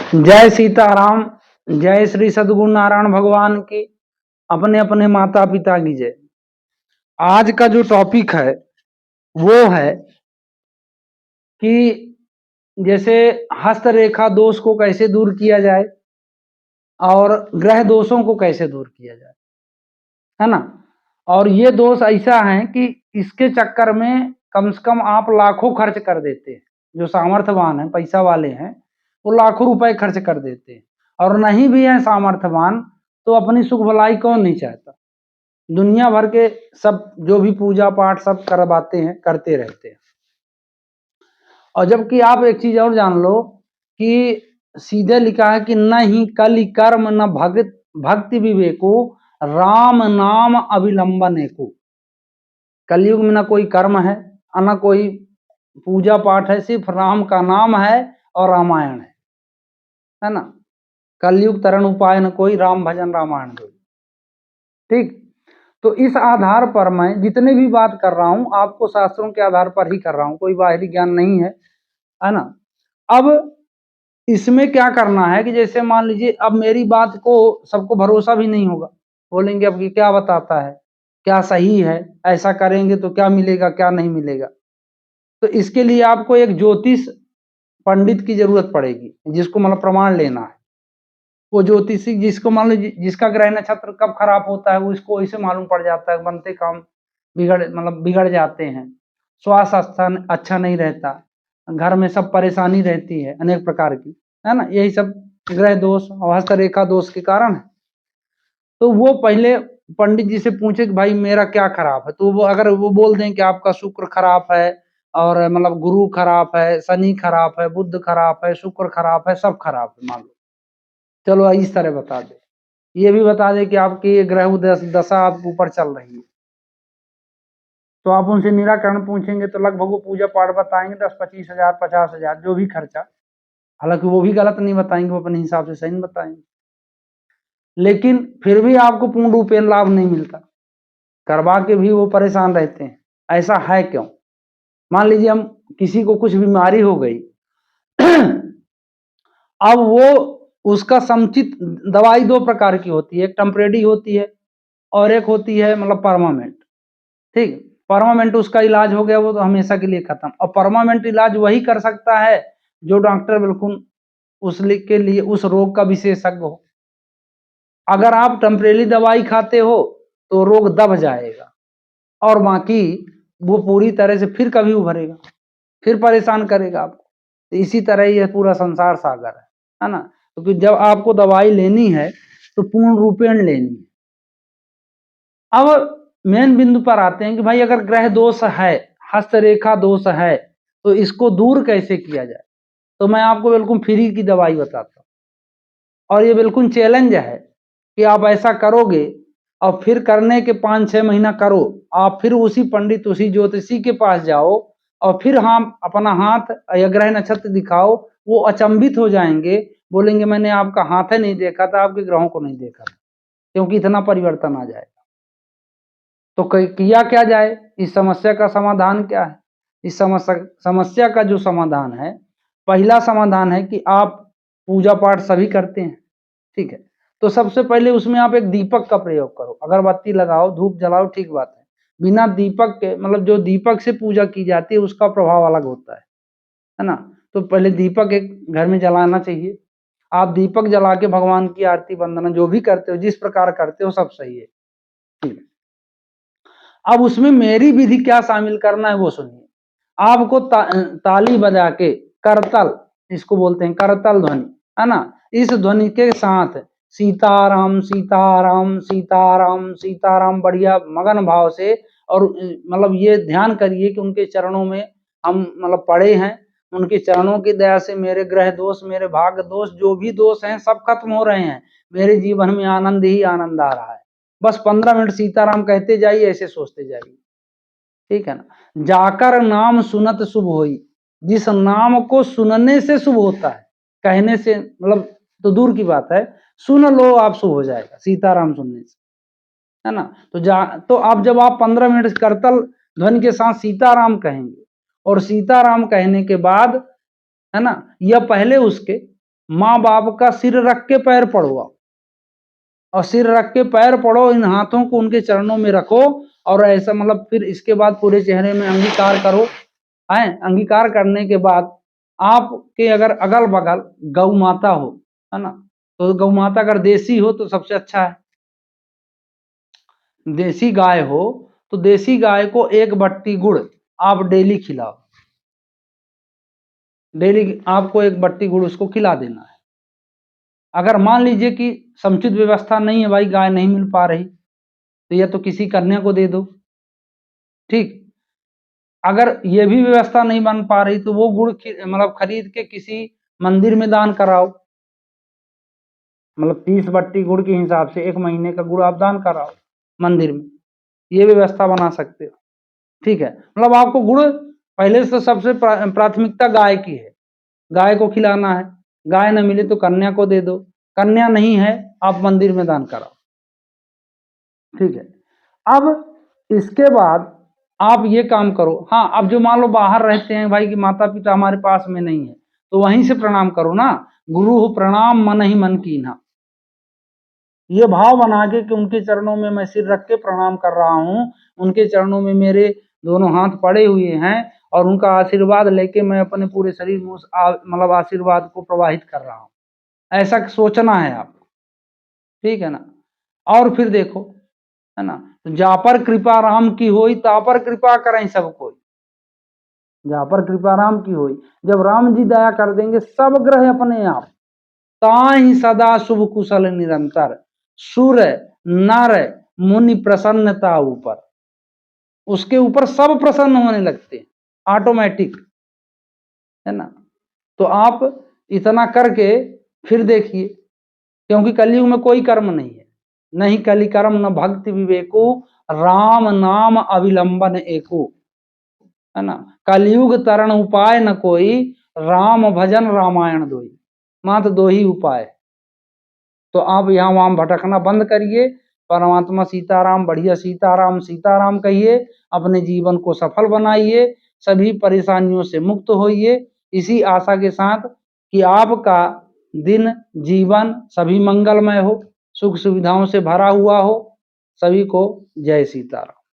जय सीताराम। जय श्री सद्गुरु नारायण भगवान की, अपने अपने माता पिता की जय। आज का जो टॉपिक है वो है कि जैसे हस्तरेखा दोष को कैसे दूर किया जाए और ग्रह दोषों को कैसे दूर किया जाए, है ना। और ये दोष ऐसा है कि इसके चक्कर में कम से कम आप लाखों खर्च कर देते हैं। जो सामर्थ्यवान है, पैसा वाले हैं, वो लाखों रुपए खर्च कर देते हैं। और नहीं भी है सामर्थ्यवान तो अपनी सुख भलाई कौन नहीं चाहता। दुनिया भर के सब जो भी पूजा पाठ सब करवाते हैं, करते रहते हैं। और जबकि आप एक चीज और जान लो कि सीधे लिखा है कि न ही कलि कर्म न भक्ति विवेको राम नाम अविलंबन को। कलयुग में न कोई कर्म है और न कोई पूजा पाठ है, सिर्फ राम का नाम है और रामायण है ना। कलयुग तरण उपाय न कोई, राम भजन रामायण कोई। ठीक, तो इस आधार पर मैं जितने भी बात कर रहा हूं आपको शास्त्रों के आधार पर ही कर रहा हूं, कोई बाहरी ज्ञान नहीं है ना। अब इसमें क्या करना है कि जैसे मान लीजिए अब मेरी बात को सबको भरोसा भी नहीं होगा, बोलेंगे अब ये क्या बताता है, क्या सही है, ऐसा करेंगे तो क्या मिलेगा क्या नहीं मिलेगा। तो इसके लिए आपको एक ज्योतिष पंडित की जरूरत पड़ेगी, जिसको मतलब प्रमाण लेना है। वो ज्योतिषी जिसको मान लो जिसका ग्रह नक्षत्र कब खराब होता है वो इसको ऐसे मालूम पड़ जाता है, बनते काम बिगड़ जाते हैं, स्वास्थ्य अच्छा नहीं रहता, घर में सब परेशानी रहती है अनेक प्रकार की, है ना। यही सब ग्रह दोष और हस्तरेखा दोष के कारण है। तो वो पहले पंडित जी से पूछे कि भाई मेरा क्या खराब है। तो वो अगर वो बोल दें कि आपका शुक्र खराब है और मतलब गुरु खराब है, शनि खराब है, बुध खराब है, शुक्र खराब है, सब खराब है मान लो, चलो इस तरह बता दे। ये भी बता दे कि आपकी ग्रह दशा आपके ऊपर चल रही है। तो आप उनसे निराकरण पूछेंगे तो लगभग वो पूजा पाठ बताएंगे 10-25 हजार 50 हजार जो भी खर्चा। हालांकि वो भी गलत नहीं बताएंगे, वो अपने हिसाब से सही बताएंगे, लेकिन फिर भी आपको पूर्ण रूपेण लाभ नहीं मिलता, करवा के भी वो परेशान रहते हैं। ऐसा है क्यों? मान लीजिए हम किसी को कुछ बीमारी हो गई अब वो उसका समुचित दवाई दो प्रकार की होती है, एक टेम्परेरी होती है और एक होती है मतलब परमानेंट। ठीक, परमानेंट उसका इलाज हो गया वो तो हमेशा के लिए खत्म, और परमानेंट इलाज वही कर सकता है जो डॉक्टर बिल्कुल के लिए उस रोग का विशेषज्ञ हो। अगर आप टेम्परेरी दवाई खाते हो तो रोग दब जाएगा और बाकी वो पूरी तरह से फिर कभी उभरेगा, फिर परेशान करेगा आपको। तो इसी तरह ये पूरा संसार सागर है ना। क्योंकि जब आपको दवाई लेनी है तो पूर्ण रूपेण लेनी है। अब मेन बिंदु पर आते हैं कि भाई अगर ग्रह दोष है, हस्तरेखा दोष है, तो इसको दूर कैसे किया जाए। तो मैं आपको बिल्कुल फ्री की दवाई बताता हूँ, और ये बिल्कुल चैलेंज है कि आप ऐसा करोगे और फिर करने के 5-6 महीना करो, आप फिर उसी पंडित उसी ज्योतिषी के पास जाओ और फिर हम अपना हाथ या ग्रह नक्षत्र दिखाओ, वो अचंभित हो जाएंगे, बोलेंगे मैंने आपका हाथ ही नहीं देखा था, आपके ग्रहों को नहीं देखा था, क्योंकि इतना परिवर्तन आ जाएगा। तो किया क्या जाए, इस समस्या का समाधान क्या है। इस समस्या का जो समाधान है, पहला समाधान है कि आप पूजा पाठ सभी करते हैं, ठीक है। तो सबसे पहले उसमें आप एक दीपक का प्रयोग करो, अगरबत्ती लगाओ, धूप जलाओ, ठीक बात है। बिना दीपक के मतलब जो दीपक से पूजा की जाती है उसका प्रभाव अलग होता है ना। तो पहले दीपक एक घर में जलाना चाहिए। आप दीपक जला के भगवान की आरती वंदना जो भी करते हो, जिस प्रकार करते हो सब सही है, ठीक है। अब उसमें मेरी विधि क्या शामिल करना है वो सुनिए। आपको ताली बजा के करतल, इसको बोलते हैं करतल ध्वनि, है ना, इस ध्वनि के साथ सीताराम सीताराम सीताराम सीताराम बढ़िया मगन भाव से, और मतलब ये ध्यान करिए कि उनके चरणों में हम मतलब पड़े हैं, उनके चरणों की दया से मेरे ग्रह दोष, मेरे भाग्य दोष, जो भी दोष हैं सब खत्म हो रहे हैं, मेरे जीवन में आनंद ही आनंद आ रहा है। बस 15 मिनट सीताराम कहते जाइए, ऐसे सोचते जाइए, ठीक है ना। जाकर नाम सुनत शुभ होई, जिस नाम को सुनने से शुभ होता है, कहने से मतलब तो दूर की बात है, सुन लो आप शुभ हो जाएगा सीताराम सुनने से, है ना। तो आप जब आप 15 मिनट करतल ध्वनि के साथ सीताराम कहेंगे, और सीताराम कहने के बाद, है ना, या पहले उसके माँ बाप का सिर रख के पैर पड़ो, और सिर रख के पैर पड़ो, इन हाथों को उनके चरणों में रखो, और ऐसा मतलब फिर इसके बाद पूरे चेहरे में अंगीकार करो। है, अंगीकार करने के बाद आपके अगर अगल बगल गौ माता हो, है ना, तो गौ माता अगर देसी हो तो सबसे अच्छा है। देसी गाय हो तो देसी गाय को 1 बट्टी गुड़ आप डेली खिलाओ, डेली आपको 1 बट्टी गुड़ उसको खिला देना है। अगर मान लीजिए कि समुचित व्यवस्था नहीं है, भाई गाय नहीं मिल पा रही, तो या तो किसी कन्या को दे दो, ठीक। अगर ये भी व्यवस्था नहीं बन पा रही तो वो गुड़ मतलब खरीद के किसी मंदिर में दान कराओ, मतलब 30 बट्टी गुड़ के हिसाब से 1 महीने का गुड़ आप दान कराओ मंदिर में, ये व्यवस्था बना सकते हो, ठीक है। मतलब आपको गुड़ पहले से सबसे प्राथमिकता गाय की है, गाय को खिलाना है। गाय न मिले तो कन्या को दे दो, कन्या नहीं है आप मंदिर में दान कराओ, ठीक है। अब इसके बाद आप ये काम करो। हाँ, अब जो मान लो बाहर रहते हैं भाई कि माता पिता हमारे पास में नहीं है, तो वहीं से प्रणाम करो ना। गुरु हो प्रणाम मन ही मन कीन्हा, ये भाव बना के कि उनके चरणों में मैं सिर रख के प्रणाम कर रहा हूँ, उनके चरणों में मेरे दोनों हाथ पड़े हुए हैं, और उनका आशीर्वाद लेके मैं अपने पूरे शरीर में उस मतलब आशीर्वाद को प्रवाहित कर रहा हूँ, ऐसा सोचना है आप, ठीक है ना। और फिर देखो, है ना, जा पर कृपा राम की होई ता पर कृपा करें सब कोई, जहाँ पर कृपा राम की होई, जब राम जी दया कर देंगे सब ग्रह अपने आप, ताहि सदा शुभ कुशल निरंतर, सूर्य नर मुनि प्रसन्नता ऊपर, उसके ऊपर सब प्रसन्न होने लगते हैं ऑटोमेटिक, है ना। तो आप इतना करके फिर देखिए, क्योंकि कलयुग में कोई कर्म नहीं है, नहीं कलि कर्म न भक्ति विवेको, राम नाम अविलंबन एको, है ना। कलयुग तरण उपाय न कोई, राम भजन रामायण दोई, मात्र 2 ही उपाय। तो आप यहाँ वहां भटकना बंद करिए, परमात्मा सीताराम, बढ़िया सीताराम सीताराम कहिए, अपने जीवन को सफल बनाइए, सभी परेशानियों से मुक्त होइए, इसी आशा के साथ कि आपका दिन जीवन सभी मंगलमय हो, सुख सुविधाओं से भरा हुआ हो। सभी को जय सीताराम।